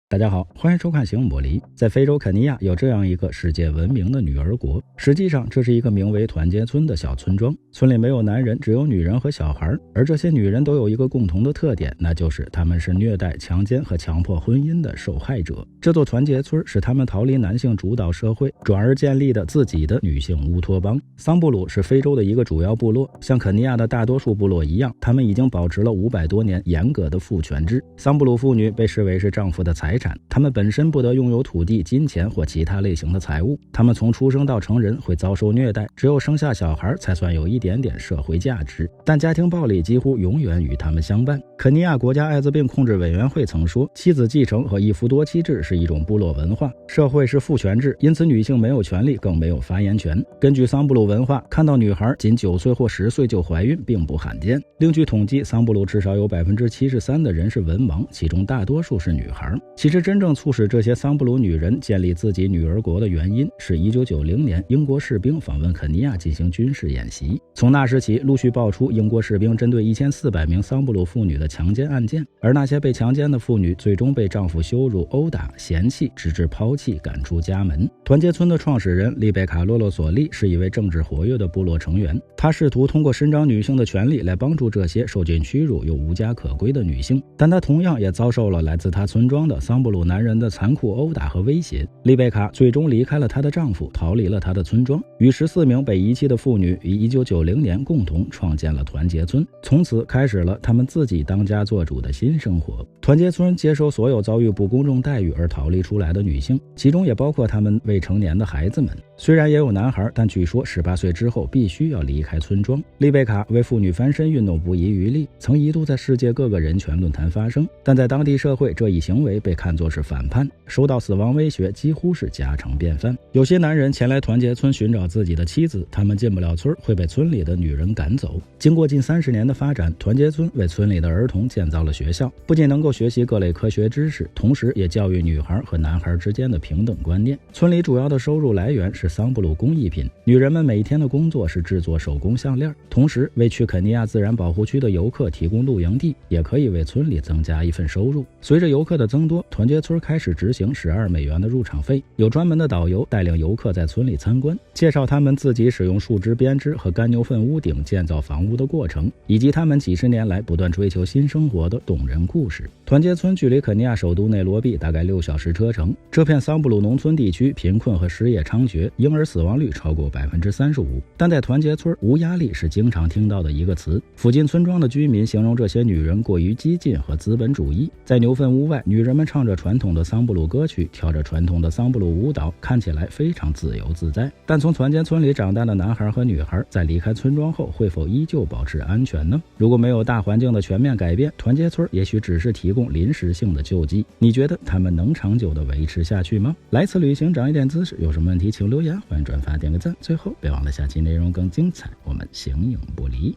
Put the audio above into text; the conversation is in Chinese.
大家好，欢迎收看《形影不离》。在非洲肯尼亚有这样一个世界闻名的女儿国，实际上这是一个名为团结村的小村庄。村里没有男人，只有女人和小孩，而这些女人都有一个共同的特点，那就是她们是虐待、强奸和强迫婚姻的受害者。这座团结村是她们逃离男性主导社会，转而建立的自己的女性乌托邦。桑布鲁是非洲的一个主要部落，像肯尼亚的大多数部落一样，他们已经保持了500多年严格的父权制。桑布鲁妇女被视为是丈夫的财产，他们本身不得拥有土地、金钱或其他类型的财物。他们从出生到成人会遭受虐待，只有生下小孩才算有一点点社会价值，但家庭暴力几乎永远与他们相伴。肯尼亚国家艾滋病控制委员会曾说，妻子继承和一夫多妻制是一种部落文化，社会是父权制，因此女性没有权利，更没有发言权。根据桑布鲁文化，看到女孩仅9岁或10岁就怀孕并不罕见。另据统计，桑布鲁至少有73%的人是文盲，其中大多数是女孩。其实真正促使这些桑布鲁女人建立自己女儿国的原因是1990年英国士兵访问肯尼亚进行军事演习。从那时起，陆续爆出英国士兵针对1400名桑布鲁妇女的强奸案件，而那些被强奸的妇女最终被丈夫羞辱、殴打、嫌弃，直至抛弃赶出家门。团结村的创始人丽贝卡·洛洛索利是一位政治活跃的部落成员，他试图通过伸张女性的权利来帮助这些受尽屈辱又无家可归的女性，但他同样也遭受了来自他村庄的桑布鲁男人的残酷殴打和威胁。丽贝卡最终离开了她的丈夫，逃离了她的村庄，与14名被遗弃的妇女于1990年共同创建了团结村，从此开始了他们自己当家做主的新生活。团结村接收所有遭遇不公正待遇而逃离出来的女性，其中也包括他们未成年的孩子们。虽然也有男孩，但据说18岁之后必须要离开村庄。丽贝卡为妇女翻身运动不遗余力，曾一度在世界各个人权论坛发声，但在当地社会，这一行为被看作是反叛，受到死亡威胁几乎是家常便饭。有些男人前来团结村寻找自己的妻子，他们进不了村，会被村里的女人赶走。经过近30年的发展，团结村为村里的儿童建造了学校，不仅能够学习各类科学知识，同时也教育女孩和男孩之间的平等观念。村里主要的收入来源是桑布鲁工艺品，女人们每天的工作是制作手工项链，同时为去肯尼亚自然保护区的游客提供露营地，也可以为村里增加一份收入。随着游客的增多，团结村开始执行12美元的入场费，有专门的导游带领游客在村里参观，介绍他们自己使用树枝编织和干牛粪屋顶建造房屋的过程，以及他们几十年来不断追求新生活的动人故事。团结村距离肯尼亚首都内罗毕大概6小时车程，这片桑布鲁农村地区贫困和失业猖獗，婴儿死亡率超过35%，但在团结村，无压力是经常听到的一个词。附近村庄的居民形容这些女人过于激进和资本主义，在牛粪屋外，女人们唱着传统的桑布鲁歌曲，跳着传统的桑布鲁舞蹈，看起来非常自由自在。但从团结村里长大的男孩和女孩在离开村庄后，会否依旧保持安全呢？如果没有大环境的全面改变，团结村也许只是提供临时性的救济。你觉得他们能长久的维持下去吗？来次旅行长一点姿势，有什么问题请留言，欢迎转发点个赞。最后别忘了下期内容更精彩，我们形影不离。